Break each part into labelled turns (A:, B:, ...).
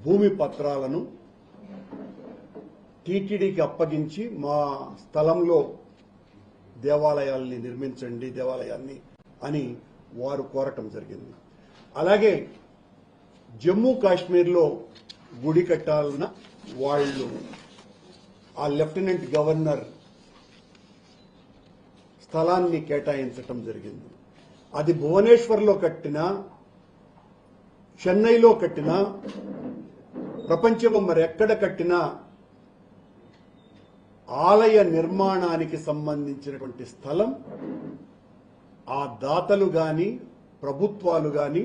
A: భూమి పత్రాలను టీటీడీకి అప్పగించి మా స్థలంలో దేవాలయాల్ని నిర్మించండి దేవాలయాన్ని అని వారు కోరటం జరిగింది. అలాగే జమ్మూ కాశ్మీర్లో గుడి కట్టాలన్న వాళ్ళు ఆ లెఫ్టినెంట్ గవర్నర్ స్థలాన్ని కేటాయించటం జరిగింది. అది భువనేశ్వర్లో కట్టినా చెన్నైలో కట్టినా ప్రపంచంలో మరెక్కడ కట్టినా ఆలయ నిర్మాణానికి సంబంధించినటువంటి స్థలం ఆ దాతలు గాని ప్రభుత్వాలు గాని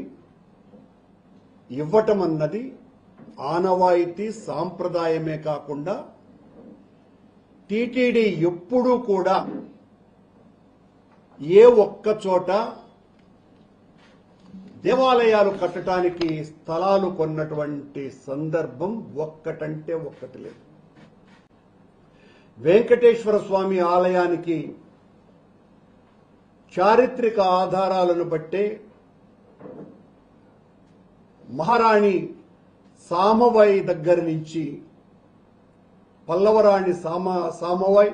A: ఇవ్వటం అన్నది ఆనవాయితీ సాంప్రదాయమే కాకుండా టీటీడీ ఎప్పుడూ కూడా ఏ ఒక్క చోట దేవాలయాలు కట్టడానికి స్థలాలు కొన్నటువంటి సందర్భం ఒక్కటంటే ఒక్కటి లేదు. వెంకటేశ్వర స్వామి ఆలయానికి చారిత్రక ఆధారాలను బట్టే మహారాణి సామవాయి దగ్గర నుంచి పల్లవరాణి సామవాయి,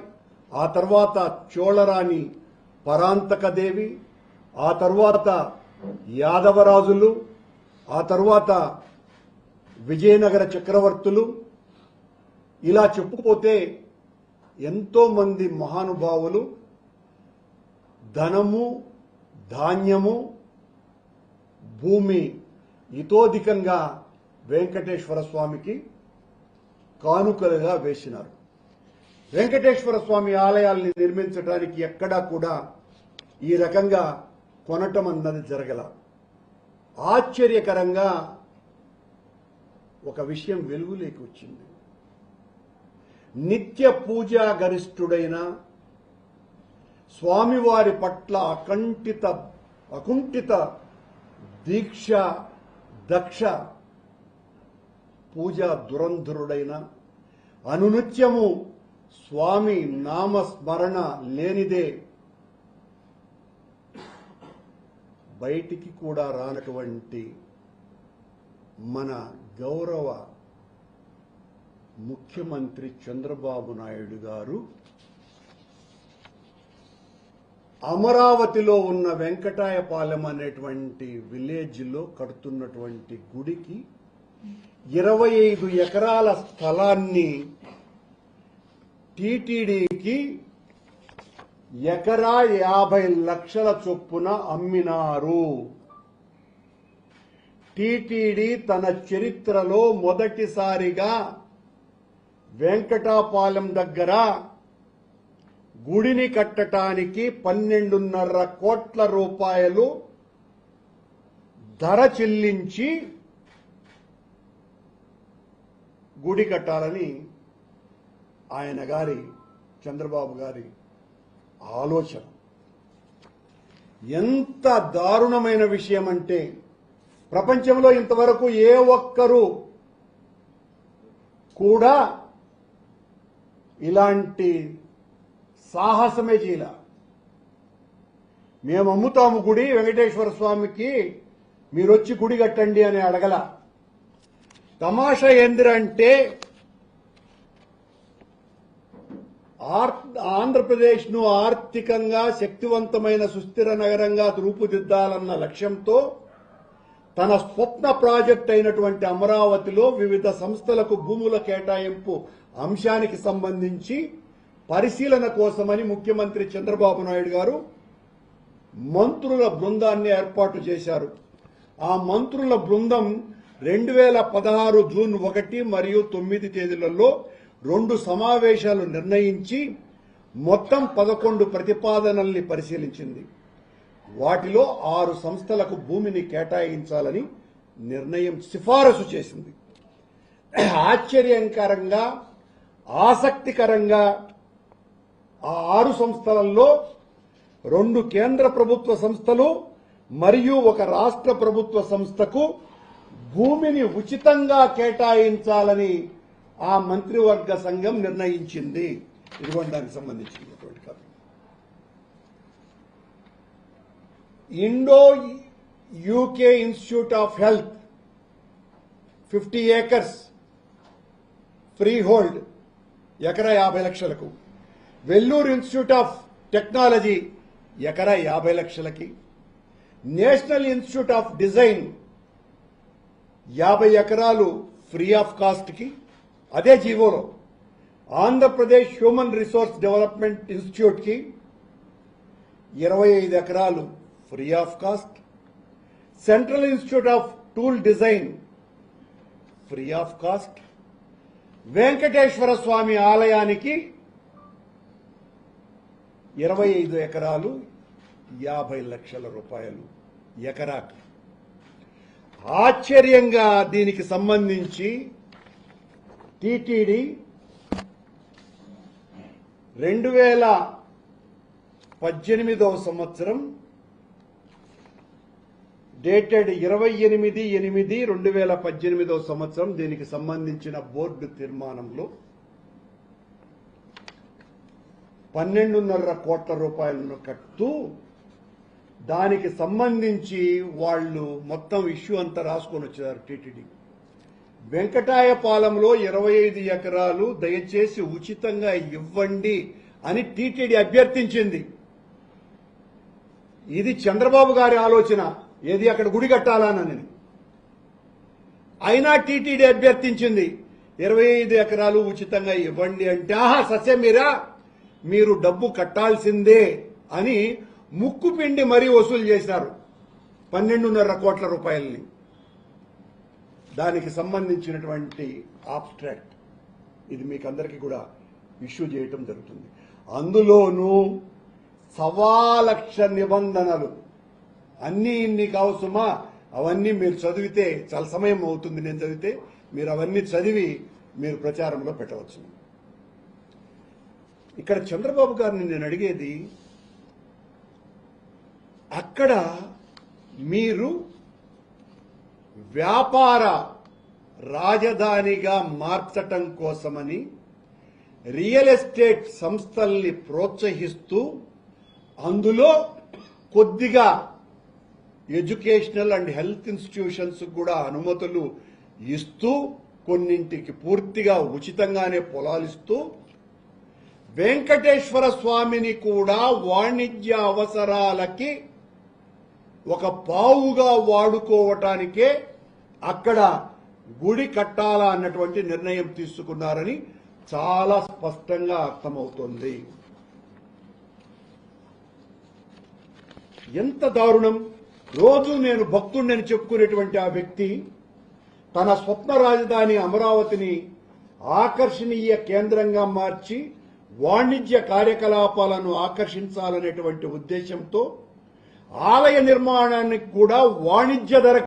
A: ఆ తర్వాత చోళరాణి పరాంతకదేవి, ఆ తర్వాత యాదవరాజులు, ఆ తర్వాత విజయనగర చక్రవర్తులు, ఇలా చెప్పుకుపోతే ఎంతో మంది మహానుభావులు ధనము ధాన్యము భూమి ఇతోధికంగా వెంకటేశ్వర స్వామికి కానుకలుగా వేసినారు. వెంకటేశ్వర స్వామి ఆలయాల్ని నిర్మించడానికి ఎక్కడా కూడా ఈ రకంగా కొనటం అన్నది జరగల. ఆశ్చర్యకరంగా ఒక విషయం వెలుగులోకి వచ్చింది. నిత్య పూజా గరిష్ఠుడైన స్వామివారి పట్ల అకుంఠిత దీక్ష దక్ష పూజా దురంధరుడైన అనునిత్యము స్వామి నామస్మరణ లేనిదే బయటికి కూడా రానటువంటి మన గౌరవ ముఖ్యమంత్రి చంద్రబాబు నాయుడు గారు అమరావతిలో ఉన్న వెంకటాయపాలెం అనేటువంటి విలేజ్లో కడుతున్నటువంటి గుడికి 25 ఎకరాల స్థలాన్ని టీటీడీకి ఎకరా 50 లక్షల చొప్పున అమ్మినారు. టీటీడీ తన చరిత్రలో మొదటిసారిగా వెంకటాపాలెం దగ్గర గుడిని కట్టడానికి 12.5 కోట్ల రూపాయలు ధర చెల్లించి గుడి కట్టాలని ఆయన గారి చంద్రబాబు గారి ఆలోచన. ఎంత దారుణమైన విషయం అంటే ప్రపంచంలో ఇంతవరకు ఏ ఒక్కరూ కూడా ఇలాంటి సాహసమే చేయాల. మేము అమ్ముతాము గుడి వెంకటేశ్వర స్వామికి, మీరొచ్చి గుడి కట్టండి అని అడగల. తమాషా ఏందిరంటే ఆంధ్రప్రదేశ్ను ఆర్థికంగా శక్తివంతమైన సుస్థిర నగరంగా రూపుదిద్దాలన్న లక్ష్యంతో తన స్వప్న ప్రాజెక్ట్ అయినటువంటి అమరావతిలో వివిధ సంస్థలకు భూముల కేటాయింపు అంశానికి సంబంధించి పరిశీలన కోసమని ముఖ్యమంత్రి చంద్రబాబు నాయుడు గారు మంత్రుల బృందాన్ని ఏర్పాటు చేశారు. ఆ మంత్రుల బృందం 2016 జూన్ 1 మరియు 9 తేదీలలో 2 సమావేశాలు నిర్ణయించి మొత్తం 11 ప్రతిపాదనల్ని పరిశీలించింది. వాటిలో 6 సంస్థలకు భూమిని కేటాయించాలని సిఫారసు చేసింది. ఆశ్చర్యకరంగా ఆసక్తికరంగా ఆ 6 సంస్థలలో 2 కేంద్ర ప్రభుత్వ సంస్థలు మరియు 1 రాష్ట్ర ప్రభుత్వ సంస్థకు భూమిని ఉచితంగా కేటాయించాలని ఆ మంత్రివర్గ సంఘం నిర్ణయించింది. ఇదిగోండి దానికి సంబంధించినటువంటి కథ. Indo UK institute of health 50 acres free hold ఎకరా 50 లక్షలకు, వెల్లూరు ఇన్స్టిట్యూట్ ఆఫ్ టెక్నాలజీ ఎకరా 50 లక్షలకి, నేషనల్ ఇన్స్టిట్యూట్ ఆఫ్ డిజైన్ 50 ఎకరాలు ఫ్రీ ఆఫ్ కాస్ట్ కి, అదే జీవోలో Andhra Pradesh human resource development institute కి 25 ఎకరాలు free of cost, central institute of tool design free of cost, Venkateswara స్వామి ఆలయానికి 25 ఎకరాలు 50 లక్షల రూపాయలు ఎకరాకు. ఆశ్చర్యంగా దీనికి సంబంధించి టీటీడీ 2018వ సంవత్సరం డేటెడ్ 28/8/2018వ సంవత్సరం దీనికి సంబంధించిన బోర్డు తీర్మానంలో 12.5 కోట్ల రూపాయలను కడుతూ దానికి సంబంధించి వాళ్ళు మొత్తం ఇష్యూ అంతా రాసుకొని వచ్చారు టీటీడీ. వెంకటాయపాలెంలో 25 ఎకరాలు దయచేసి ఉచితంగా ఇవ్వండి అని టీటీడీ అభ్యర్థించింది. ఇది చంద్రబాబు గారి ఆలోచన, ఏది అక్కడ గుడి కట్టాలని. అయినా టీటీడీ అభ్యర్థించింది 25 ఎకరాలు ఉచితంగా ఇవ్వండి అంటే, సస్యమీరా మీరు డబ్బు కట్టాల్సిందే అని ముక్కు పిండి మరీ వసూలు చేశారు 12.5 కోట్ల రూపాయలని. దానికి సంబంధించినటువంటి ఆబ్స్ట్రాక్ట్ ఇది మీకు అందరికీ కూడా ఇష్యూ చేయటం జరుగుతుంది. అందులోనూ 1.25 లక్ష నిబంధనలు, అన్నీ ఇన్ని కావసుమా, అవన్నీ మీరు చదివితే చాలా సమయం అవుతుంది. నేను చదివితే మీరు అవన్నీ చదివి మీరు ప్రచారంలో పెట్టవచ్చు. ఇక్కడ చంద్రబాబు గారిని నేను అడిగేది, అక్కడ మీరు వ్యాపార రాజధానిగా మార్చటం కోసమని రియల్ ఎస్టేట్ సంస్థల్ని ప్రోత్సహిస్తూ అందులో కొద్దిగా ఎడ్యుకేషనల్ అండ్ హెల్త్ ఇన్స్టిట్యూషన్స్ కూడా అనుమతులు ఇస్తూ, కొన్నింటికి పూర్తిగా ఉచితంగానే పొలాలిస్తూ, వెంకటేశ్వర స్వామిని కూడా వాణిజ్య అవసరాలకి ఒక పావుగా వాడుకోవటానికే అక్కడ గుడి కట్టాలా అన్నటువంటి నిర్ణయం తీసుకున్నారని చాలా స్పష్టంగా అర్థమవుతోంది. ఎంత దారుణం! రోజు నేను భక్తుడిని చెప్పుకునేటువంటి ఆ వ్యక్తి తన స్వప్న రాజధాని అమరావతిని ఆకర్షణీయ కేంద్రంగా మార్చి వాణిజ్య కార్యకలాపాలను ఆకర్షించాలనేటువంటి ఉద్దేశంతో ఆలయ నిర్మాణానికి కూడా వాణిజ్య ధర